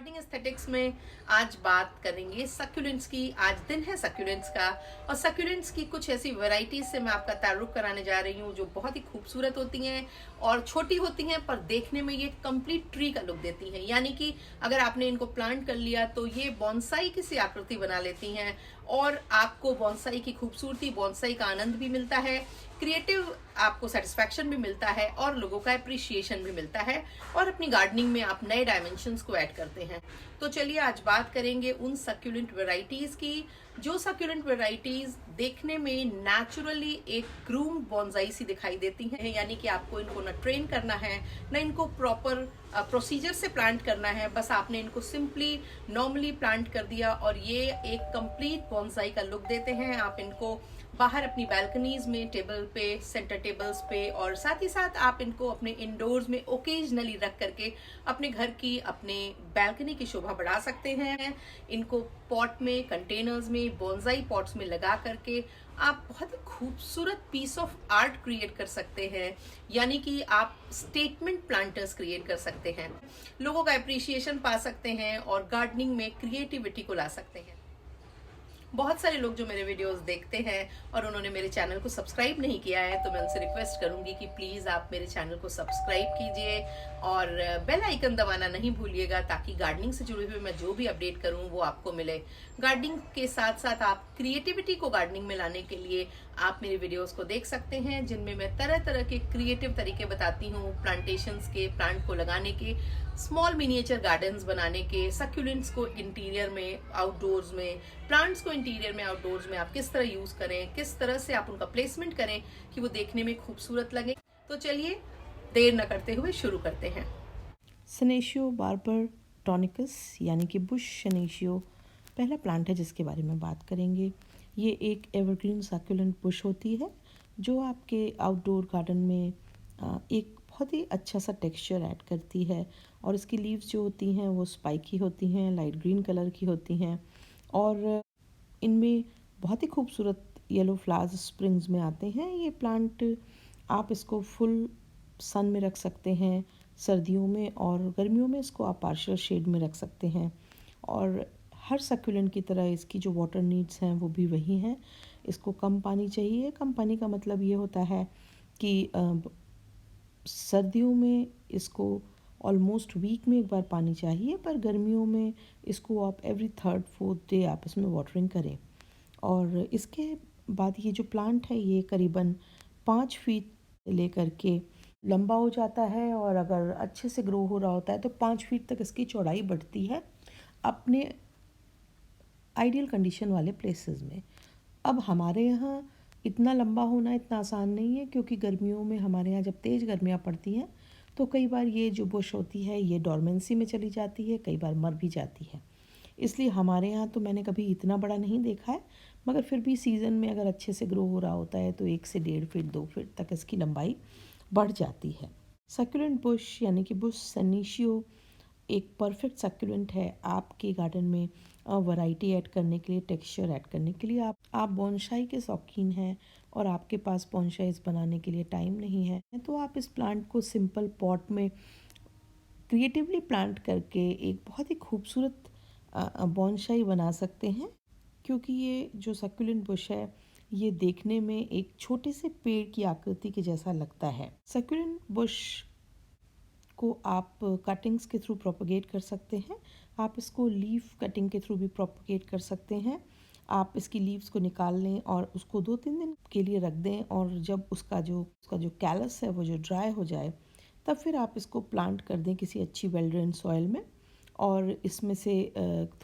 Gardening aesthetics में आज बात करेंगे सक्यूलेंट्स की। आज दिन है सक्यूलेंट्स का और सक्यूलेंट्स की कुछ ऐसी वैरायटीज से मैं आपका तारुफ कराने जा रही हूँ जो बहुत ही खूबसूरत होती हैं और छोटी होती हैं, पर देखने में ये कंप्लीट ट्री का लुक देती हैं। यानी कि अगर आपने इनको प्लांट कर लिया तो ये बॉन्साई की सी आकृति बना लेती हैं और आपको बॉन्साई की खूबसूरती, बॉन्साई का आनंद भी मिलता है, क्रिएटिव आपको सेटिस्फैक्शन भी मिलता है और लोगों का अप्रिशिएशन भी मिलता है और अपनी गार्डनिंग में आप नए डायमेंशंस को ऐड करते हैं। तो चलिए आज बात करेंगे उन सक्यूलेंट वैरायटीज की जो सक्यूलेंट वैरायटीज देखने में नेचुरली एक ग्रूम बॉन्साई सी दिखाई देती हैं। यानी कि आपको इनको ना ट्रेन करना है, ना इनको प्रॉपर प्रोसीजर से प्लांट करना है, बस आपने इनको सिंपली नॉर्मली प्लांट कर दिया और ये एक कंप्लीट बॉन्साई का लुक देते हैं। आप इनको बाहर अपनी बैल्कनीज में, टेबल पे, सेंटर टेबल्स पे और साथ ही साथ आप इनको अपने इंडोर्स में ओकेजनली रख करके अपने घर की, अपने बैल्कनी की शोभा बढ़ा सकते हैं। इनको पॉट में, कंटेनर्स में, बॉन्साई पॉट्स में लगा करके आप बहुत ही खूबसूरत पीस ऑफ आर्ट क्रिएट कर सकते हैं। यानी कि आप स्टेटमेंट प्लांटर्स क्रिएट कर सकते हैं, लोगों का अप्रिशिएशन पा सकते हैं और गार्डनिंग में क्रिएटिविटी को ला सकते हैं। बहुत सारे लोग जो मेरे वीडियोस देखते हैं और उन्होंने मेरे चैनल को सब्सक्राइब नहीं किया है, तो मैं उनसे रिक्वेस्ट करूंगी कि प्लीज़ आप मेरे चैनल को सब्सक्राइब कीजिए और बेल आइकन दबाना नहीं भूलिएगा, ताकि गार्डनिंग से जुड़े हुए मैं जो भी अपडेट करूं वो आपको मिले। गार्डनिंग के साथ साथ आप क्रिएटिविटी को गार्डनिंग में लाने के लिए आप मेरे वीडियोस को देख सकते हैं, जिनमें मैं तरह तरह के क्रिएटिव तरीके बताती हूँ प्लांटेशंस के, प्लांट को लगाने के, स्मॉल मिनिएचर गार्डन्स बनाने के, सक्यूलेंट्स को इंटीरियर में, आउटडोर्स में, प्लांट्स को इंटीरियर में, आउटडोर्स में आप किस तरह यूज करें, किस तरह से आप उनका प्लेसमेंट करें कि वो देखने में खूबसूरत लगे। तो चलिए देर न करते हुए शुरू करते हैं। सेनेशियो बार्बर टॉनिकस यानी कि बुश सेनेशियो पहला प्लांट है जिसके बारे में बात करेंगे। ये एक एवरग्रीन सक्यूलेंट बुश होती है जो आपके आउटडोर गार्डन में एक बहुत ही अच्छा सा टेक्सचर ऐड करती है और इसकी लीव्स जो होती हैं वो स्पाइकी होती हैं, लाइट ग्रीन कलर की होती हैं और इनमें बहुत ही खूबसूरत येलो फ्लावर्स स्प्रिंग्स में आते हैं। ये प्लांट आप इसको फुल सन में रख सकते हैं सर्दियों में, और गर्मियों में इसको आप पार्शियल शेड में रख सकते हैं। और हर सक्यूलेंट की तरह इसकी जो वाटर नीड्स हैं वो भी वही हैं। इसको कम पानी चाहिए। कम पानी का मतलब ये होता है कि सर्दियों में इसको ऑलमोस्ट वीक में एक बार पानी चाहिए, पर गर्मियों में इसको आप एवरी थर्ड फोर्थ डे आप इसमें वाटरिंग करें। और इसके बाद ये जो प्लांट है ये करीबन 5 फीट लेकर के लंबा हो जाता है और अगर अच्छे से ग्रो हो रहा होता है तो 5 फीट तक इसकी चौड़ाई बढ़ती है अपने आइडियल कंडीशन वाले प्लेसेस में। अब हमारे यहाँ इतना लंबा होना इतना आसान नहीं है, क्योंकि गर्मियों में हमारे यहाँ जब तेज़ गर्मियाँ पड़ती हैं तो कई बार ये जो बुश होती है ये डॉर्मेंसी में चली जाती है, कई बार मर भी जाती है। इसलिए हमारे यहाँ तो मैंने कभी इतना बड़ा नहीं देखा है, मगर फिर भी सीज़न में अगर अच्छे से ग्रो हो रहा होता है तो 1 से 1.5 फीट 2 फीट तक इसकी लंबाई बढ़ जाती है। सक्यूलेंट बुश यानी कि बुश सेनेशियो एक परफेक्ट सक्यूलेंट है आपके गार्डन में वैरायटी ऐड करने के लिए, टेक्सचर ऐड करने के लिए। आप बोनसाई के शौकीन हैं और आपके पास बोनसाइज बनाने के लिए टाइम नहीं है, तो आप इस प्लांट को सिंपल पॉट में क्रिएटिवली प्लांट करके एक बहुत ही खूबसूरत बोनसाई बना सकते हैं। क्योंकि ये जो सक्यूलेंट बुश है ये देखने में एक छोटे से पेड़ की आकृति के जैसा लगता है। सक्यूलेंट बुश को आप कटिंग्स के थ्रू प्रोपगेट कर सकते हैं। आप इसको लीफ कटिंग के थ्रू भी प्रोपगेट कर सकते हैं। आप इसकी लीव्स को निकाल लें और उसको 2-3 दिन के लिए रख दें, और जब उसका जो कैलस है वो जो ड्राई हो जाए तब फिर आप इसको प्लांट कर दें किसी अच्छी वेल ड्रेन सॉइल में, और इसमें से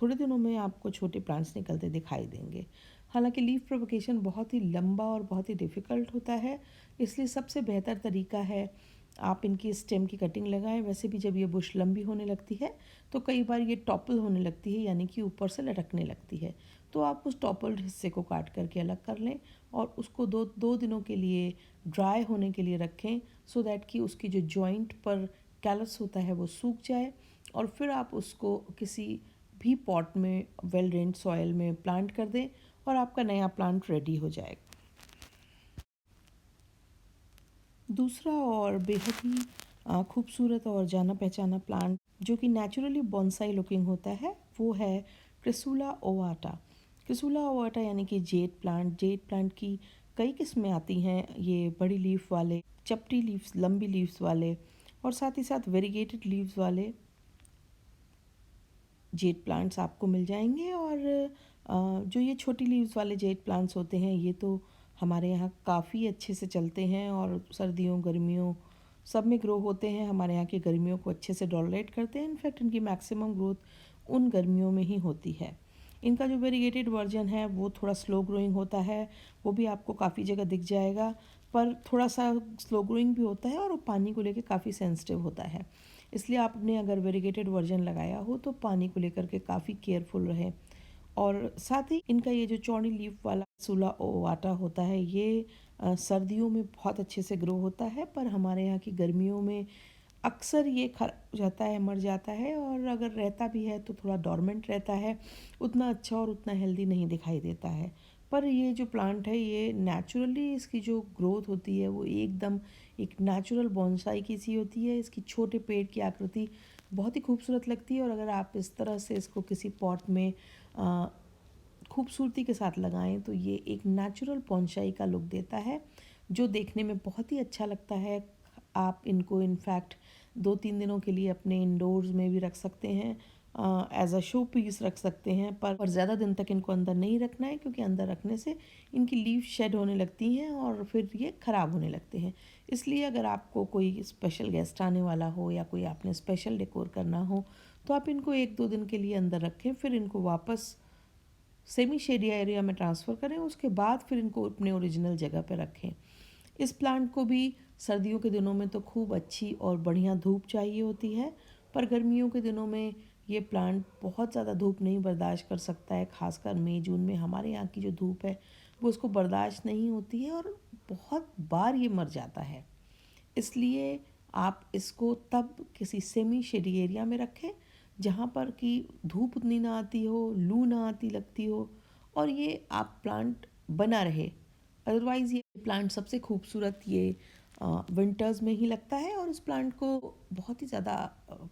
थोड़े दिनों में आपको छोटे प्लांट्स निकलते दिखाई देंगे। हालांकि लीफ प्रोपगेशन बहुत ही लंबा और बहुत ही डिफ़िकल्ट होता है, इसलिए सबसे बेहतर तरीका है आप इनकी स्टेम की कटिंग लगाएं। वैसे भी जब ये बुश लंबी होने लगती है तो कई बार ये टॉपल होने लगती है, यानी कि ऊपर से लटकने लगती है, तो आप उस टॉपल्ड हिस्से को काट करके अलग कर लें और उसको दो दिनों के लिए ड्राई होने के लिए रखें, सो दैट कि उसकी जो जॉइंट पर कैलस होता है वो सूख जाए, और फिर आप उसको किसी भी पॉट में वेल ड्रेन्ड सॉइल में प्लांट कर दें और आपका नया प्लांट रेडी हो जाएगा। दूसरा और बेहद ही खूबसूरत और जाना पहचाना प्लांट जो कि नेचुरली बॉन्साई लुकिंग होता है, वो है क्रिसुला ओवाटा। क्रिसुला ओवाटा यानी कि जेड प्लांट। जेड प्लांट की कई किस्में आती हैं, ये बड़ी लीफ वाले, चपटी लीव्स, लंबी लीव्स वाले, और साथ ही साथ वेरीगेटेड लीव्स वाले जेड प्लांट्स आपको मिल जाएंगे। और जो ये छोटी लीव्स वाले जेड प्लांट्स होते हैं, ये तो हमारे यहाँ काफ़ी अच्छे से चलते हैं और सर्दियों गर्मियों सब में ग्रो होते हैं। हमारे यहाँ की गर्मियों को अच्छे से टॉलरेट करते हैं। इनफैक्ट इनकी मैक्सिमम ग्रोथ उन गर्मियों में ही होती है। इनका जो वेरीगेटेड वर्जन है वो थोड़ा स्लो ग्रोइंग होता है, वो भी आपको काफ़ी जगह दिख जाएगा, पर थोड़ा सा स्लो ग्रोइंग भी होता है और वो पानी को लेकर काफ़ी सेंसिटिव होता है। इसलिए आपने अगर वेरीगेटेड वर्जन लगाया हो तो पानी को लेकर के काफ़ी केयरफुल रहें। और साथ ही इनका ये जो चौड़ी लीफ वाला सुला ओवाटा होता है, ये सर्दियों में बहुत अच्छे से ग्रो होता है, पर हमारे यहाँ की गर्मियों में अक्सर ये खराब हो जाता है, मर जाता है, और अगर रहता भी है तो थोड़ा डॉर्मेंट रहता है, उतना अच्छा और उतना हेल्दी नहीं दिखाई देता है। पर ये जो प्लांट है, ये नेचुरली इसकी जो ग्रोथ होती है वो एकदम एक नेचुरल बॉन्साई की सी होती है। इसकी छोटे पेड़ की आकृति बहुत ही खूबसूरत लगती है, और अगर आप इस तरह से इसको किसी पॉट में खूबसूरती के साथ लगाएं तो ये एक नेचुरल बॉन्साई का लुक देता है, जो देखने में बहुत ही अच्छा लगता है। आप इनको इनफैक्ट 2-3 दिनों के लिए अपने इंडोर्स में भी रख सकते हैं, एज अ शो पीस रख सकते हैं, पर ज़्यादा दिन तक इनको अंदर नहीं रखना है, क्योंकि अंदर रखने से इनकी लीफ शेड होने लगती हैं और फिर ये ख़राब होने लगते हैं। इसलिए अगर आपको कोई स्पेशल गेस्ट आने वाला हो या कोई आपने स्पेशल डेकोर करना हो, तो आप इनको 1-2 दिन के लिए अंदर रखें, फिर इनको वापस सेमी शेडिया एरिया में ट्रांसफ़र करें, उसके बाद फिर इनको अपने ओरिजिनल जगह पर रखें। इस प्लांट को भी सर्दियों के दिनों में तो खूब अच्छी और बढ़िया धूप चाहिए होती है, पर गर्मियों के दिनों में ये प्लांट बहुत ज़्यादा धूप नहीं बर्दाश्त कर सकता है। खासकर मई जून में हमारे यहाँ की जो धूप है वो उसको बर्दाश्त नहीं होती है, और बहुत बार ये मर जाता है। इसलिए आप इसको तब किसी सेमी शेडी एरिया में रखें, जहाँ पर कि धूप उतनी ना आती हो, लू ना आती लगती हो, और ये आप प्लांट बना रहे। अदरवाइज़ ये प्लांट सबसे खूबसूरत ये विंटर्स में ही लगता है, और इस प्लांट को बहुत ही ज़्यादा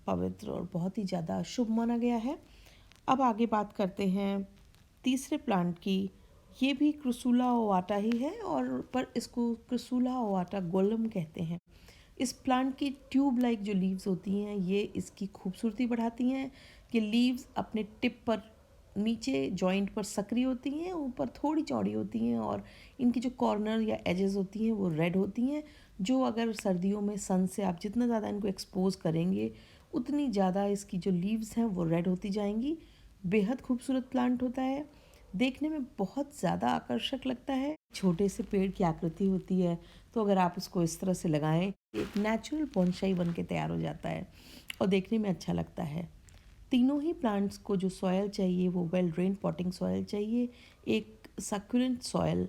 पवित्र और बहुत ही ज़्यादा शुभ माना गया है। अब आगे बात करते हैं तीसरे प्लांट की। ये भी क्रिसुला ओवाटा ही है, और पर इसको क्रिसुला ओवाटा गोलम कहते हैं। इस प्लांट की ट्यूब लाइक जो लीव्स होती हैं, ये इसकी खूबसूरती बढ़ाती हैं कि लीव्स अपने टिप पर नीचे जॉइंट पर सक्रिय होती हैं, ऊपर थोड़ी चौड़ी होती हैं, और इनकी जो कॉर्नर या एजेस होती हैं वो रेड होती हैं, जो अगर सर्दियों में सन से आप जितना ज़्यादा इनको एक्सपोज करेंगे, उतनी ज़्यादा इसकी जो लीव्स हैं वो रेड होती जाएंगी। बेहद खूबसूरत प्लांट होता है, देखने में बहुत ज़्यादा आकर्षक लगता है। छोटे से पेड़ की आकृति होती है, तो अगर आप उसको इस तरह से लगाएं, एक नेचुरल बोनसाई बन के तैयार हो जाता है और देखने में अच्छा लगता है। तीनों ही प्लांट्स को जो सॉयल चाहिए वो वेल ड्रेन पॉटिंग सॉयल चाहिए। एक सक्यूलेंट सॉयल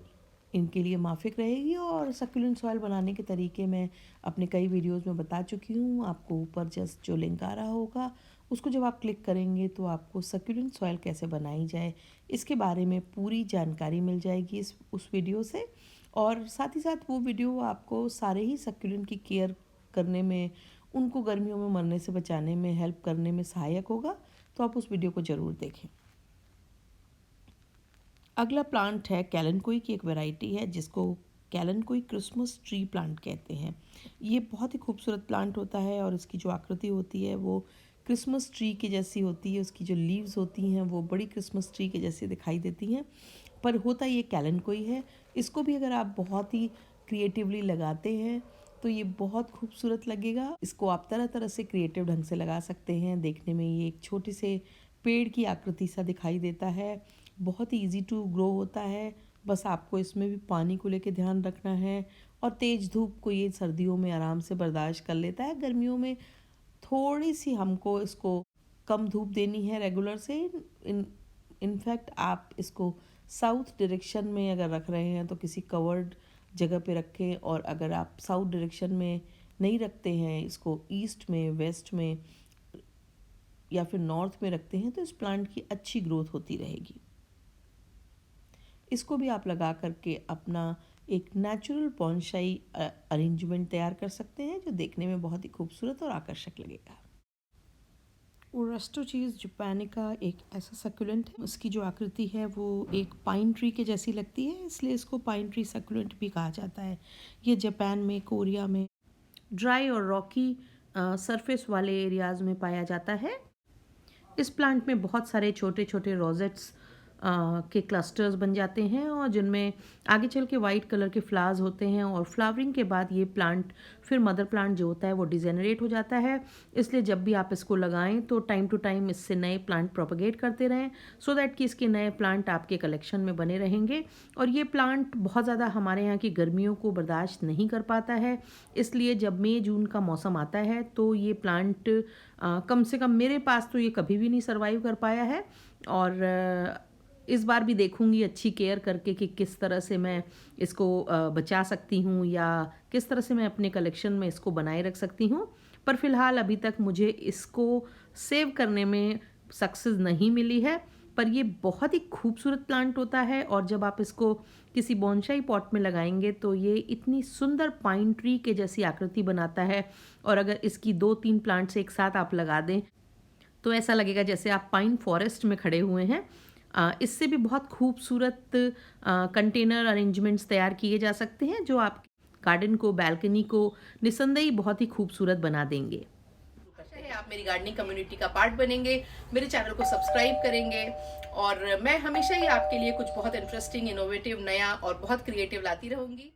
इनके लिए माफिक रहेगी, और सक्यूलेंट सॉयल बनाने के तरीके मैं अपने कई वीडियोस में बता चुकी हूँ। आपको ऊपर जस्ट जो लिंक आ रहा होगा, उसको जब आप क्लिक करेंगे तो आपको सक्यूलेंट सॉयल कैसे बनाई जाए इसके बारे में पूरी जानकारी मिल जाएगी उस वीडियो से। और साथ ही साथ वो वीडियो आपको सारे ही सक्यूलेंट की केयर करने में, उनको गर्मियों में मरने से बचाने में हेल्प करने में सहायक होगा, तो आप उस वीडियो को ज़रूर देखें। अगला प्लांट है कैलनकोई की एक वैरायटी है, जिसको कैलनकोई क्रिसमस ट्री प्लांट कहते हैं। ये बहुत ही खूबसूरत प्लांट होता है, और इसकी जो आकृति होती है वो क्रिसमस ट्री की जैसी होती है। उसकी जो लीव्स होती हैं वो बड़ी क्रिसमस ट्री के जैसी दिखाई देती हैं, पर होता ये कैलनकोई है। इसको भी अगर आप बहुत ही क्रिएटिवली लगाते हैं तो ये बहुत खूबसूरत लगेगा। इसको आप तरह तरह से क्रिएटिव ढंग से लगा सकते हैं। देखने में ये एक छोटे से पेड़ की आकृति सा दिखाई देता है, बहुत ही ईजी टू ग्रो होता है। बस आपको इसमें भी पानी को लेके ध्यान रखना है, और तेज़ धूप को ये सर्दियों में आराम से बर्दाश्त कर लेता है। गर्मियों में थोड़ी सी हमको इसको कम धूप देनी है रेगुलर से। इनफैक्ट आप इसको साउथ डायरेक्शन में अगर रख रहे हैं तो किसी कवर्ड जगह पे रखें, और अगर आप साउथ डायरेक्शन में नहीं रखते हैं, इसको ईस्ट में, वेस्ट में या फिर नॉर्थ में रखते हैं, तो इस प्लांट की अच्छी ग्रोथ होती रहेगी। इसको भी आप लगा करके अपना एक नेचुरल बॉन्साई अरेंजमेंट तैयार कर सकते हैं, जो देखने में बहुत ही खूबसूरत और आकर्षक लगेगा। ओरेस्टो चीज़ जापानिका एक ऐसा सक्यूलेंट है, उसकी जो आकृति है वो एक पाइन ट्री के जैसी लगती है, इसलिए इसको पाइन ट्री सक्यूलेंट भी कहा जाता है। ये जापान में, कोरिया में ड्राई और रॉकी सरफेस वाले एरियाज़ में पाया जाता है। इस प्लांट में बहुत सारे छोटे छोटे रोजेट्स के क्लस्टर्स बन जाते हैं और जिनमें आगे चल के वाइट कलर के फ्लावर्स होते हैं, और फ्लावरिंग के बाद ये प्लांट फिर मदर प्लांट जो होता है वो डिजेनरेट हो जाता है। इसलिए जब भी आप इसको लगाएं तो टाइम टू टाइम इससे नए प्लांट प्रोपगेट करते रहें, सो दैट कि इसके नए प्लांट आपके कलेक्शन में बने रहेंगे। और ये प्लांट बहुत ज़्यादा हमारे यहाँ की गर्मियों को बर्दाश्त नहीं कर पाता है, इसलिए जब मई जून का मौसम आता है तो ये प्लांट कम से कम मेरे पास तो ये कभी भी नहीं सर्वाइव कर पाया है। और इस बार भी देखूंगी अच्छी केयर करके कि किस तरह से मैं इसको बचा सकती हूँ या किस तरह से मैं अपने कलेक्शन में इसको बनाए रख सकती हूँ। पर फिलहाल अभी तक मुझे इसको सेव करने में सक्सेस नहीं मिली है। पर ये बहुत ही खूबसूरत प्लांट होता है, और जब आप इसको किसी बोनसाई पॉट में लगाएंगे तो ये इतनी सुंदर पाइन ट्री के जैसी आकृति बनाता है। और अगर इसकी 2-3 प्लांट्स एक साथ आप लगा दें तो ऐसा लगेगा जैसे आप पाइन फॉरेस्ट में खड़े हुए हैं। इससे भी बहुत खूबसूरत कंटेनर अरेंजमेंट्स तैयार किए जा सकते हैं जो आप गार्डन को, बैल्कनी को निसंदेही बहुत ही खूबसूरत बना देंगे। आप मेरी गार्डनिंग कम्युनिटी का पार्ट बनेंगे, मेरे चैनल को सब्सक्राइब करेंगे, और मैं हमेशा ही आपके लिए कुछ बहुत इंटरेस्टिंग, इनोवेटिव, नया और बहुत क्रिएटिव लाती रहूंगी।